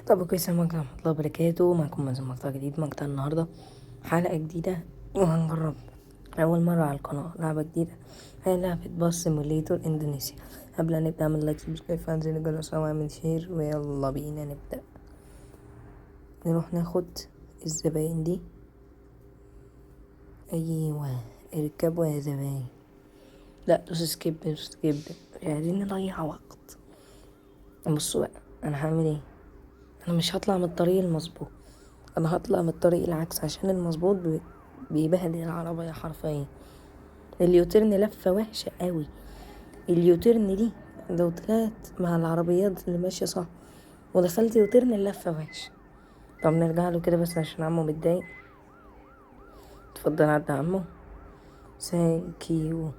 طب كويس، السلام عليكم ورحمة الله وبركاته. معكم مازن، مقطع جديد. مقطع النهاردة حلقة جديدة وهنجرب أول مرة على القناة لعبة جديدة، هي لعبة باص سيموليتور إندونيسيا. قبل أن نبدأ اعمل لايك سبسكرايب فانزل الجرس واعمل شير، ويلا بينا نبدأ. نروح ناخد الزباين دي. أيوة، اركبوا يا زباين. لا دوس سكيب سكيب، مش عايزين نضيع وقت. بصوا بقى، أنا هعمل ايه؟ أنا مش هطلع من الطريق المظبوط، انا هطلع من الطريق العكس عشان المظبوط بيبهدل العربية حرفيا. اليوتيرن لفة وحشة قوي. اليوتيرن دي لو طلعت مع العربيات اللي ماشية صح ودخلت يوتيرن، اللفة وحشة. طب نرجع له كده بس عشان عمو متضايق. اتفضل عدى عمو. ثانكيو.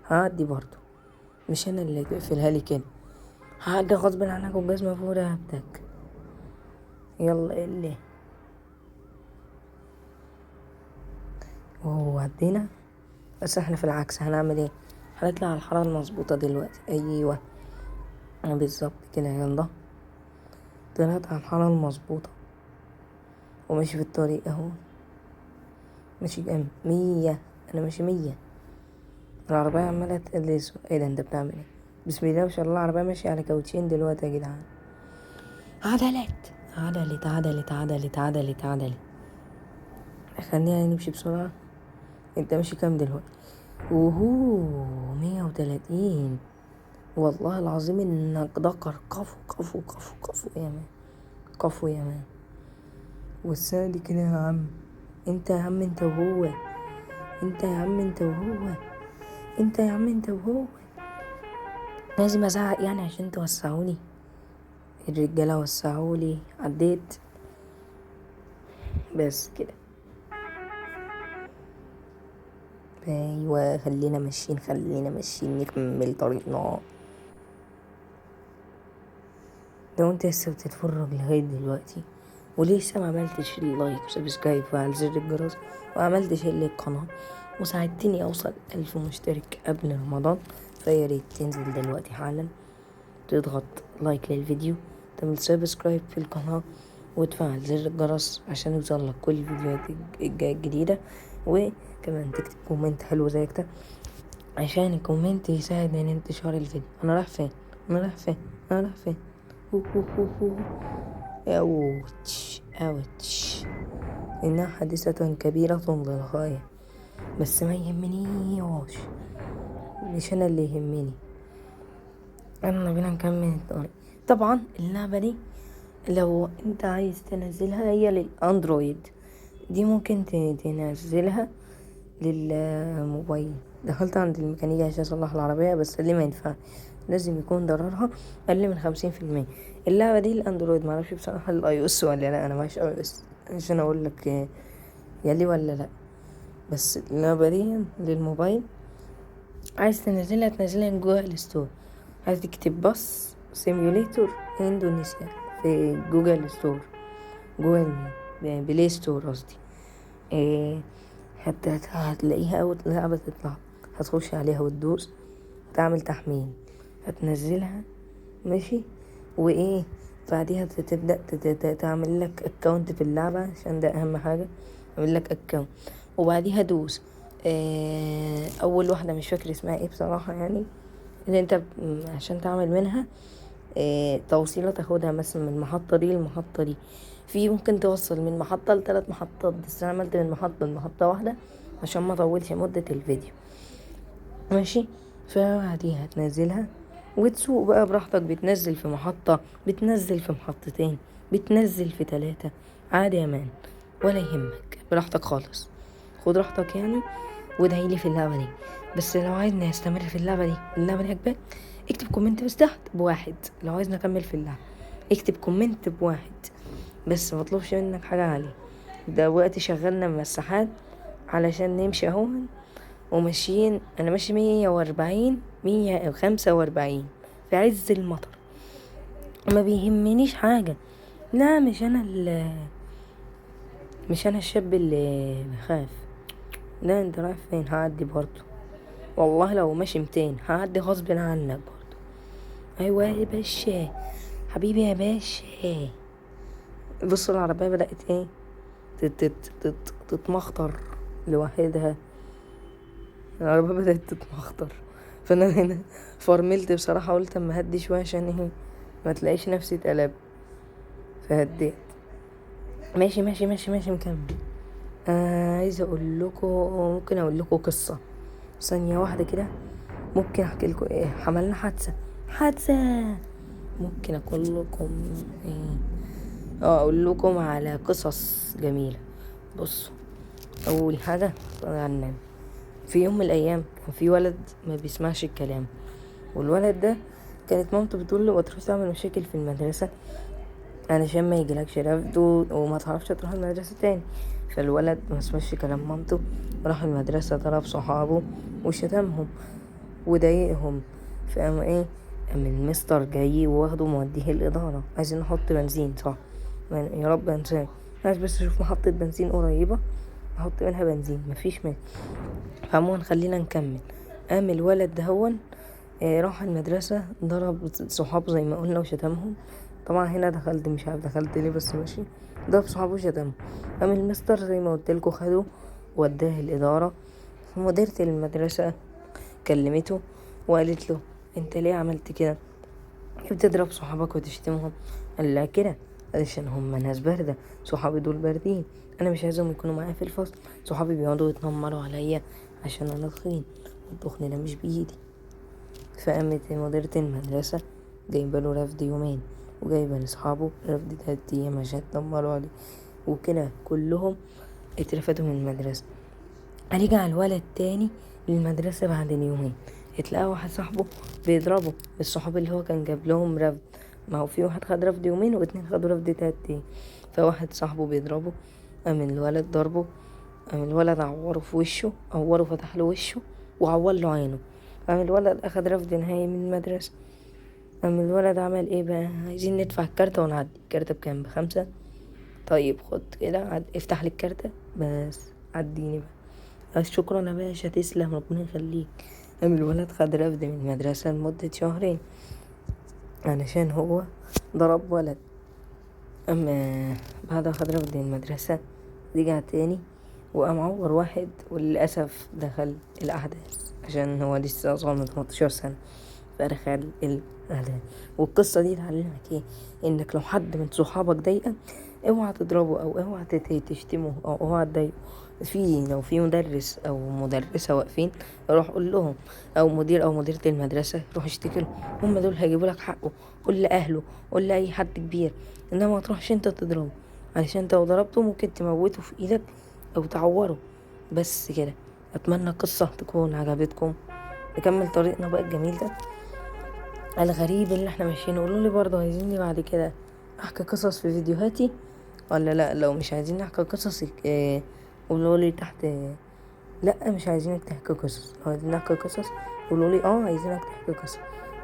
هعدي برضو، مش انا اللي تقفلها لي كده. هعدي غصب عنك والجزمة فوق رقبتك. يلا اللي وهو عدينا، بس احنا في العكس. هنعمل ايه؟ هنطلع على الحارة المظبوطة دلوقتي. ايوه بالظبط كده. يلا طلعت على الحارة المظبوطة وماشي في الطريق اهو، ماشي جنب 100. انا ماشي 100. العربية عمالة تقلس. ايه ده انت بتعمل ايه؟ بسم الله ما شاء الله، العربية ماشية على كاوتشين دلوقتي يا جدعان. عدلت عدلت عدلت عدلت عدلت عدلت. خلينا نمشي بسرعة. انت ماشي كام دلوقتي؟ وهو 130. والله العظيم انك ذكر. قفو قفو قفو قفو يا مان، قفو يا مان. والسنة دي كده يا عم. انت يا عم انت وهو، انت يا عم انت وهو، انت يا عم انت وهو. لازم ازعق يعني عشان توسعوني؟ الرجالة وسعولي. عديت بس كده. ايوه خلينا ماشيين، خلينا ماشيين نكمل طريقنا. لو انت لسه بتتفرج لغاية دلوقتي ولسه ما عملتش اللايك وسبسكرايب وعلى زر الجرس وعملتش القناة وساعدتني اوصل 1000 مشترك قبل رمضان، فياريت تنزل دلوقتي حالا تضغط لايك للفيديو، تعمل سبسكرايب في القناة وتفعل زر الجرس عشان يوصلك كل الفيديوهات الجديدة، وكمان تكتب كومنت حلو زي كده عشان الكومنت يساعد ان انتشار الفيديو. انا رايح فين؟ انا رايح فين؟ انا رايح فين؟ هو هو هو هو. اوتش اوتش. انها حادثة كبيرة للغاية، بس ما يهمنيش، مش انا اللي يهمني. يلا بينا نكمل الطريق. طبعا اللعبة دي لو انت عايز تنزلها هي للاندرويد، دي ممكن تنزلها للموبايل. دخلت عند الميكانيكي عشان اصلح العربية، بس اللي ما ينفع لازم يكون ضررها اقل من 50%. اللعبة دي الاندرويد، معرفش بصراحة الاي او اس ولا لا. انا معيش اي او اس عشان اقول لك يلي ولا لا، بس اللعبة دي للموبايل. عايز تنزلها من جوجل ستور. عايز تكتب باص سيميوليتور اندونيسيا في جوجل ستور، جوجل بلاي ستور قصدي. إيه، حتى هتلاقيها أول لعبة تطلع. هتخش عليها وتدوس، تعمل تحميل، هتنزلها ماشي. وايه بعديها تبدأ تعمل لك اكونت في اللعبة عشان ده اهم حاجة. تعمل لك اكونت وبعديها دوس اول واحدة مش فاكر اسمها ايه بصراحة، يعني اللي انت عشان تعمل منها توصيلة تاخدها مثلا من المحطة دي للمحطة دي. في ممكن توصل من محطة ل3 محطات، بس انا عملت من محطة لمحطة واحدة عشان ما اطولش مدة الفيديو ماشي. فبعديها تنزلها وتسوق بقى براحتك. بتنزل في محطة، بتنزل في محطتين، بتنزل في 3، عادي يا مان، ولا يهمك. براحتك خالص، خد راحتك يعني. وادعيلي في اللعبة دي. بس لو عايزني استمر في اللعبة دي، اللعبة دي عجبك، اكتب كومنت بس تحت ب1. لو عايزني اكمل في اللعبة اكتب كومنت ب1 بس، مطلوبش منك حاجة عالية. ده وقت شغلنا مساحات علشان نمشي اهو وماشيين. انا ماشي 140، 145 في عز المطر. ما بيهمنيش حاجة. لا مش انا الشاب اللي بخاف. لا انت رايح فين؟ هعدي برضو. والله لو ماشي 200 هعدي غصب عنك برضو. ايوه يا باشا، حبيبي يا باشا. بصوا العربية بدأت ايه تتمخطر لوحدها. العربية بدأت تتمخطر، فانا هنا فرملت بصراحة، قلت اما هدي شوية عشان ايه ما تلاقيش نفسي اتقلب، فهديت. ماشي ماشي ماشي ماشي مكمل. عايزة اقول لكم، ممكن اقول لكم قصة ثانية واحدة كده. ممكن احكي لكم ايه، عملنا حادثة. ممكن اقول لكم ايه، اقول لكم على قصص جميلة. بصوا، اول حاجة طبعا في يوم من الايام كان في ولد ما بيسمعش الكلام، والولد ده كانت مامته بتقول له ما تروحش تعمل مشاكل في المدرسة علشان ما يجيلكش رفض وما تعرفش تروح المدرسة تاني. فالولد ما سمعش كلام مامته، راح المدرسة ضرب صحابه وشتمهم وضايقهم. فقام ايه، قام المستر جاي واخده موديه الإدارة، عايزين نحط بنزين صح، يا رب انساه، عايز بس اشوف محطة بنزين قريبة احط منها بنزين، مفيش مانع. فعموما خلينا نكمل. قام الولد ده هون راح المدرسة ضرب صحابه زي ما قلنا وشتمهم. طبعا هنا دخلت، مش عارف دخلت ليه بس ماشي، ضرب صحابه وشتمهم. قام المستر زي ما قلت لكم خده وداه الإدارة. مديرة المدرسة كلمته وقالت له انت ليه عملت كده، بتضرب صحابك وتشتمهم؟ قال لها كده علشان هم ناس باردة، صحابي دول باردين، انا مش عايزهم يكونوا معايا في الفصل، صحابي بيقعدوا يتنمروا عليا عشان انا تخين، والتخن ده مش بايدي. فقامت مديرة المدرسة جايبه له رفد يومين، وجايبه لاصحابه رفد 3 ايام عشان يتنمروا عليه، وكده كلهم اترفدوا من المدرسة. رجع الولد تاني للمدرسة بعد يومين، اتلقى واحد صاحبه بيضربه، الصحاب اللي هو كان جاب لهم رفد، ما هو في واحد خد رفد يومين واتنين خدوا رفد 3 ايام. فواحد صاحبه بيضربه، قام الولد ضربه، قام الولد عوره في وشه، عوره فتح له وشه وعور له عينه. قام الولد اخد رفد نهائي من المدرسة. قام الولد عمل ايه بقى، عايزين ندفع الكارتة ونعدي. الكارتة بكام؟ ب5. طيب خد كده افتح لي الكارتة بس عديني بقى. بس شكرا يا باشا، تسلم ربنا يخليك. قام الولد خد رفد من المدرسة لمدة 2 شهر علشان هو ضرب ولد. اما بعد خد رفد من المدرسة رجع تاني وقام عور واحد، وللأسف دخل الأحداث عشان هو لسه أصغر من 18 سنة، فدخل الأحداث. والقصة دي تعلمك ايه، انك لو حد من صحابك ضايقك اوعى تضربه او اوعى تشتمه او اوعى تضايقه. لو في مدرس او مدرسة واقفين روح قول لهم، او مدير او مديرة المدرسة روح اشتكي لهم، هم دول هيجيبوا لك حقه. قول لأهله، قول لأي حد كبير، انما ما تروحش انت تضربه، علشان انت لو ضربته ممكن تموته في ايدك او تعوره. بس كده. اتمنى القصة تكون عجبتكم. نكمل طريقنا بقى الجميل ده الغريب اللي احنا ماشيين. قولوا لي برضه عايزيني بعد كده احكي قصص في فيديوهاتي ولا لا؟ لو مش عايزين احكي قصص قولوا لي تحت. لا مش عايزينك تحكي قصص، لو عايزين احكي قصص قولوا لي عايزينك تحكي قصص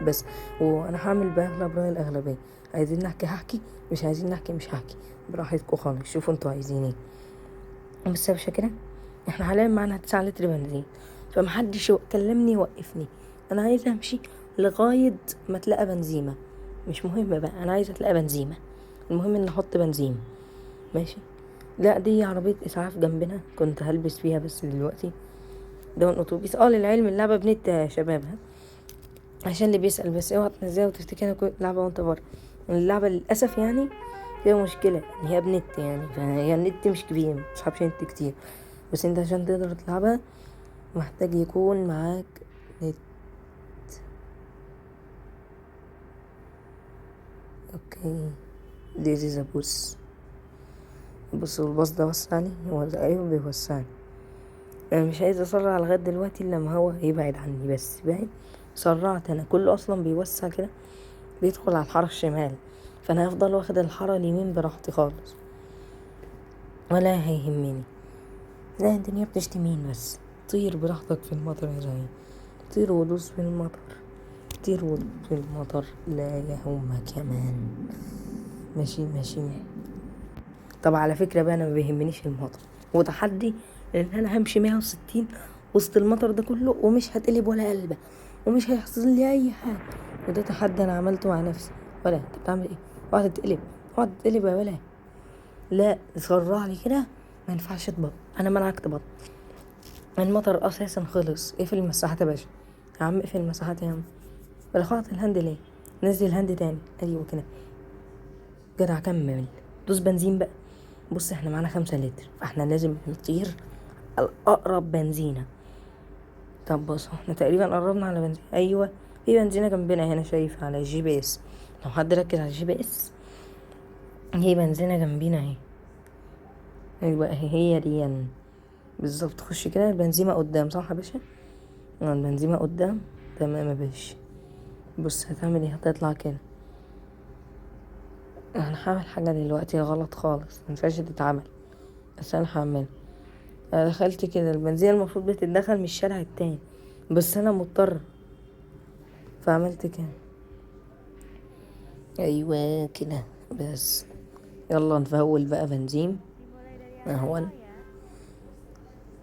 بس. وانا هعمل باغلب رأي الاغلبيه، عايزين نحكي هحكي، مش عايزين نحكي مش هحكي، براحتكم خالص، شوفوا انتوا عايزين ايه. بس يا باشا كده احنا حاليا معانا 9 لتر بنزين، فمحدش كلمني يوقفني، انا عايزه امشي لغايه ما تلاقى بنزيمه، مش مهم بقى انا عايزه تلاقى بنزيمه، المهم ان احط بنزين ماشي. لا دي عربيه اسعاف جنبنا كنت هلبس فيها بس دلوقتي. ده من اتوبيس للعلم اللعبه بنت يا شباب، عشان اللي بيسأل بس اوعى تنزلها وتفتكر انك لعبه وانت بره. اللعبه للاسف يعني فيها مشكله ان هي بنت، يعني فهي النت مش كبير، متسحبش نت كتير، بس انت عشان تقدر تلعبها محتاج يكون معاك نت. اوكي this is a bus. الباص ده وسعني، هو ايوه بيوسعني. انا مش عايزه اسرع لغايه دلوقتي الا لما هو يبعد عني، بس بعد سرعت انا، كله اصلا بيوسع كده بيدخل على الحاره الشمال، فانا هفضل واخد الحاره اليمين براحتي خالص ولا هيهمني. لا الدنيا بتشتمين بس، طير براحتك في المطر يا زين، طير ودوس في المطر، طير ودوس في المطر لا يهمك كمان. ماشي ماشي. طب على فكرة بقى انا ما بيهمنيش المطر، وتحدي ان انا همشي 160 وسط المطر ده كله ومش هتقلب ولا قلبة ومش هيحصل لي اي حاجة، وده تحدي انا عملته مع نفسي. ولا انت بتعمل ايه؟ اوعى تتقلب، اوعى تتقلب يا ولا. لا تسرع لي كده، ما ينفعش تبط، انا منعك تبط. المطر اساسا خلص، اقفل المساحات يا باشا. يا عم اقفل المساحات يا عم، رفعت الهاند ليه؟ نزل الهاند تاني، ايوه كده. جدع كمل، دوس بنزين بقى. بص احنا معانا 5 لتر، فاحنا لازم نطير الاقرب بنزينة. طب بص احنا تقريبا قربنا على بنزين، ايوه في بنزينة جنبنا هنا، شايف على الجي بي اس. لو حد ركز على الجي بي اس، هي بنزينة جنبينا اهي. ايوه هي دي يعني. بالظبط، خش كده، البنزيمة قدام صح يا باشا؟ البنزيمة قدام. تمام يا باشا. بص هتعمل ايه، هتطلع كده. انا هعمل حاجة دلوقتي غلط خالص، مينفعش تتعمل، بس انا هعملها. انا دخلت كده، البنزينة المفروض بتتدخل من الشارع التاني، بس انا مضطر، فعملت كده. ايوه كده بس. يلا نفول بقى بنزين اهون.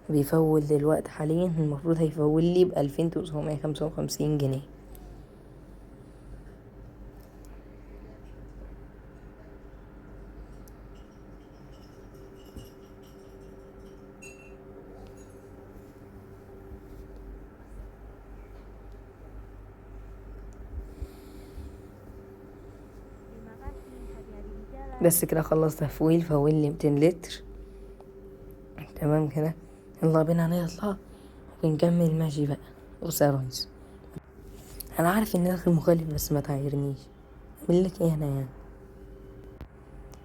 بيفول دلوقتي حاليا، المفروض هيفول لي ب2955 جنيه. بس كده خلصت تفويل، فول لي 200 لتر. تمام كده. يلا بينا نطلع ونكمل ماشي بقى. بص يا ريس، انا عارف ان داخل مخالف، بس ما تعايرنيش. اعمل لك ايه انا يعني؟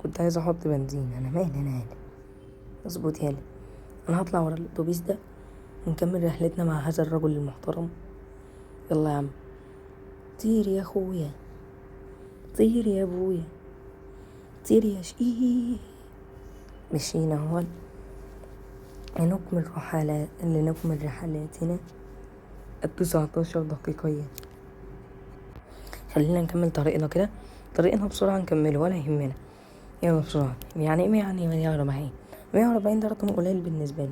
كنت عايز احط بنزين، انا مالي انا يعني. اظبط يالي. انا هطلع ورا الاتوبيس ده ونكمل رحلتنا مع هذا الرجل المحترم. يلا يا عم، طير يا اخويا، طير يا ابويا، طير يا شقيق. مشينا هون لنكمل رحلاتنا 19 دقيقة. خلينا نكمل طريقنا كده، طريقنا بسرعة نكمله ولا يهمنا. يلا بسرعة. يعني ايه يعني 140؟ 140 ده رقم قليل بالنسبة لي.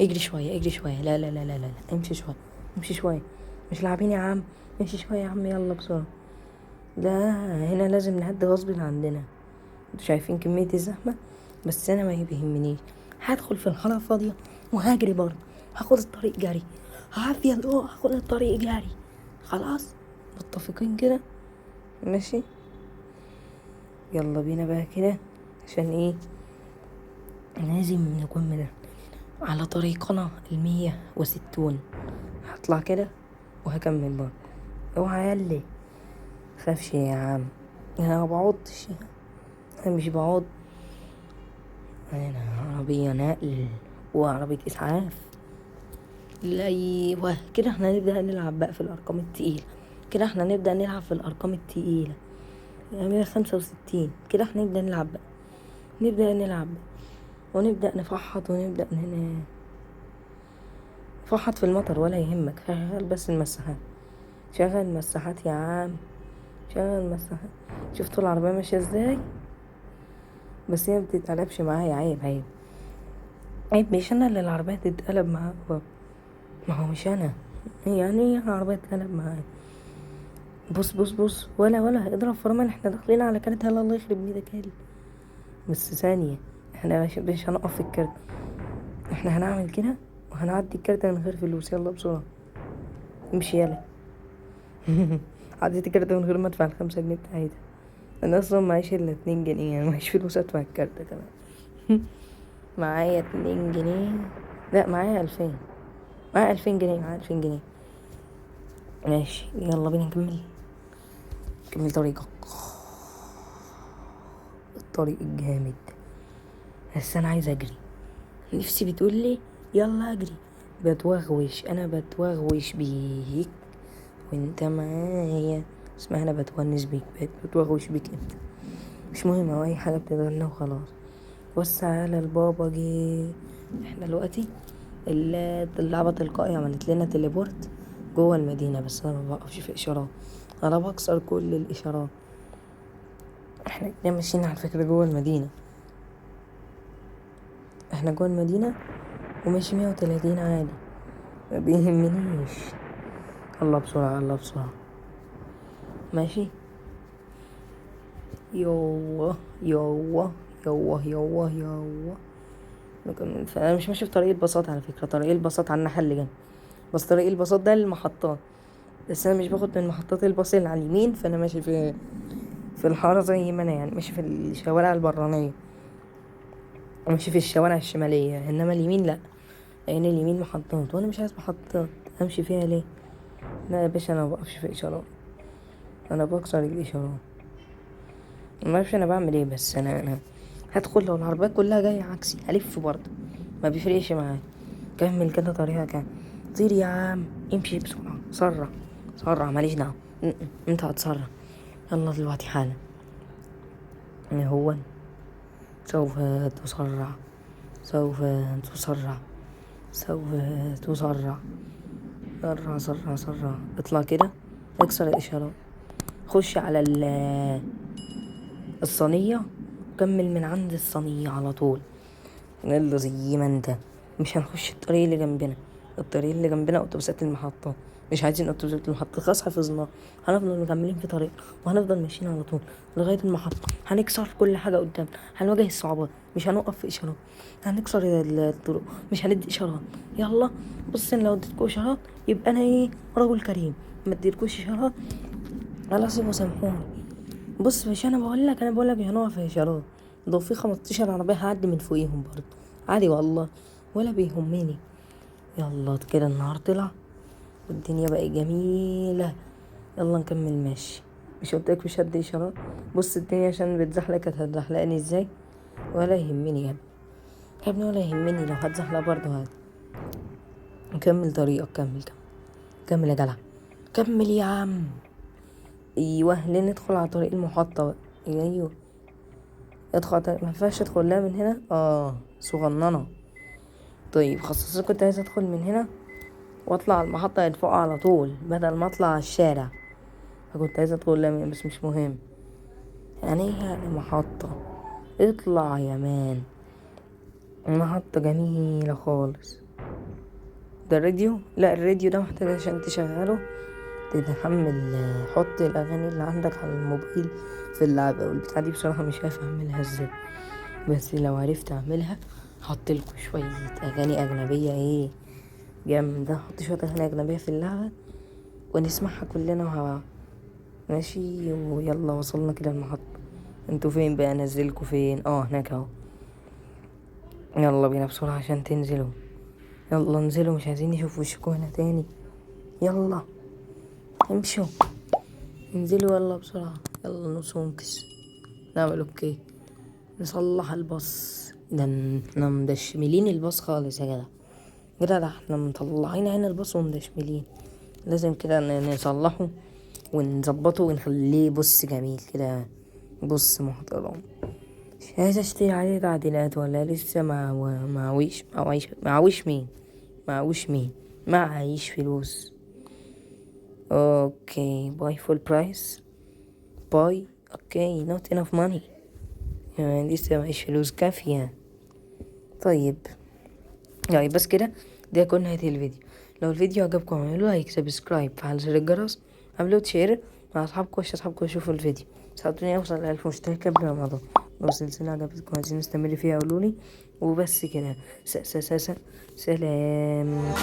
اجري شوية، اجري شوية، لا لا لا لا لا, لا. امشي شوية، امشي شوية، مش لاعبين يا عم. امشي شوية يا عم، يلا بسرعة. لا هنا لازم نهدي غصب عننا، انتوا شايفين كمية الزحمة، بس انا ما بيهمنيش. هدخل في الحارة فاضية وهجري برضه، هاخد الطريق جري، هعافية هاخد الطريق جري. خلاص متفقين كده؟ ماشي. يلا بينا بقى كده، عشان ايه؟ لازم نكون من على طريقنا 160. هطلع كده وهكمل برضه. اوعى يلي خافش يا عم، انا ما بقعدش، انا مش بقعد. انا عربية نقل وعربية اسعاف. ايوه كده احنا نبدأ نلعب بقى في الارقام التقيلة. كده احنا نبدأ نلعب في الارقام التقيلة، 165 كده احنا نبدأ نلعب بقى. نبدأ نلعب بقى. ونبدأ نفحط ونبدأ نفحط في المطر ولا يهمك. شغل بس المساحات، شغل المساحات يا عم، شغل المساحات. شفتوا العربية ماشية ازاي؟ بس هي مبتتقلبش معايا، عيب عيب عيب. مش انا اللي العربية تتقلب معايا، ما هو مش انا، يعني ايه العربية تتقلب معايا؟ بص بص بص، ولا اضرب فرمان، احنا داخلين على كارت، هلا الله يخرب بيدك هالي. بس ثانية، احنا مش هنقف في الكارت، احنا هنعمل كده وهنعدي الكارت من غير فلوس. يلا بسرعة، امشي يلا. عديت الكارت من غير ما ادفع ال5 جنيه بتاعتها. انا اصلا معيش الا 2 جنيه، يعني معيش فلوس ادفع الكارت كمان. معايا 2 جنيه، لا معايا 2000. معايا 2000 جنيه، معايا 2000 جنيه. ماشي يلا بينا نكمل. كمل طريقك، الطريق الجامد. بس انا عايز اجري، نفسي بتقولي يلا اجري. بتوغوش، انا بتوغوش بيك وانت معايا. اسمع، انا بتونس بيك، بتوغوش بيك انت. مش مهم، هو اي حاجه بتضلنا وخلاص. بص على البابا جه. احنا دلوقتي اللعبه تلقائي عملت لنا تليبورت جوه المدينه، بس انا ما بقفش في اشارات، انا بكسر كل الاشارات. احنا كده ماشيين على فكره جوه المدينه، احنا جوه المدينه وماشي 130 عادي، ما بيهمنيش. الله بسرعه، الله بسرعه. ماشي. يوه يوه يوه يوه يوه. فانا مش ماشي في طريق الباصات على فكرة، طريق الباصات على الناحية اللي جنبي، بس طريق الباصات ده المحطات، بس انا مش باخد من محطات الباص اللي على اليمين، فانا ماشي في الحارة زي ما انا يعني ماشي في الشوارع البرانية، ماشي في الشوارع الشمالية، انما اليمين لا، لان اليمين محطات وانا مش عايز محطات امشي فيها ليه؟ لا يا باشا انا مبقفش في اشارات، انا بكسر الاشارات، ما اعرفش انا بعمل ايه، بس انا هدخل لو العربيات كلها جايه عكسي هلف برضه، ما بيفرقش معايا، كمل كده طريقك، طير يا عم، امشي بسرعه، سرع سرع، ماليش دعوه، انت هتسرع، يلا دلوقتي حالا، هو سوف تسرع، سوف تسرع، سوف تسرع، سرع سرع سرع، اطلع كده، اكسر الاشارات، خش على الصينية، كمل من عند الصينية على طول، يلا زي ما انت، مش هنخش الطريق اللي جنبنا، الطريق اللي جنبنا اتوبيسات المحطة، مش عايزين اتوبيسات المحطة، خلاص حفظنا، هنفضل مكملين في طريق وهنفضل ماشيين على طول لغاية المحطة، هنكسر كل حاجة قدام، هنواجه الصعوبات، مش هنوقف في اشارات، هنكسر الطرق، مش هندي اشارات، يلا بص لو اديتكوا اشارات يبقى انا ايه، رجل كريم، ما اديتكوش اشارات خلاص يبقوا سامحوني، بص مش انا بقول لك مش هنقف في اشارات، لو في 15 عربيه هعدي من فوقيهم برضه عادي والله، ولا بيهمني، يلا كده النهار طلع والدنيا بقت جميله، يلا نكمل ماشي، مش قلتلك مش هدي اشارات، بص الدنيا عشان بتزحلق كانت هتزحلقني ازاي، ولا يهمني يا ابني، يا ابني ولا يهمني لو هتزحلق برضه هاد، كمل طريقك، كمل كمل كمل يا جدع، كمل يا عم، ايوه ليه ندخل على طريق المحطه بقى، ايوه ادخل، ما ينفعش ادخل لها من هنا، صغننه، طيب خلاص كنت عايز ادخل من هنا واطلع على المحطه اللي فوق على طول بدل ما اطلع على الشارع، فكنت عايز ادخل لها بس مش مهم، يعني ايه يعني محطه، اطلع يا مان، محطه جميله خالص، ده الراديو، لا الراديو ده محتاج عشان تشغله تتحمل، حط الاغاني اللي عندك على الموبايل في اللعبه، والبتاعه دي بصراحه مش عارف اعملها ازاي، بس لو عرفت اعملها هحطلكوا شويه اغاني اجنبيه ايه جامده، حط شويه اغاني اجنبيه في اللعبه ونسمعها كلنا مع بعض، ماشي، ويلا وصلنا كده المحطه، انتوا فين بقى، انزلكوا فين، هناك اهو، يلا بينا بسرعه عشان تنزلوا، يلا انزلوا مش عايزين نشوف وشكوا هنا تاني، يلا امشوا، انزلوا يلا بسرعه، يلا نص ونكس، نعمل اوكي، نصلح الباص، ده احنا مدشملين الباص خالص يا جدع، كده ده احنا مطلعين عين الباص ومدشملين، لازم كده نصلحه ونظبطه ونخليه بص جميل كده، بص محترم، مش عايز اشتري عليه تعديلات ولا لسه معوش مين معيش فلوس، اوكي باي فول برايس، باي اوكي not enough money، يعني لسه معيش فلوس كافية، طيب يعني بس كده، ده يكون نهاية الفيديو، لو الفيديو عجبكم اعملوا لايك، سبسكرايب، فعل زر الجرس، عملوا شير مع اصحابكم عشان اصحابكم يشوفوا الفيديو، ساعدوني اوصل ل1000 مشترك قبل رمضان، لو السلسلة عجبتكم عايزين نستمر فيها قولولي، وبس كده، سلام.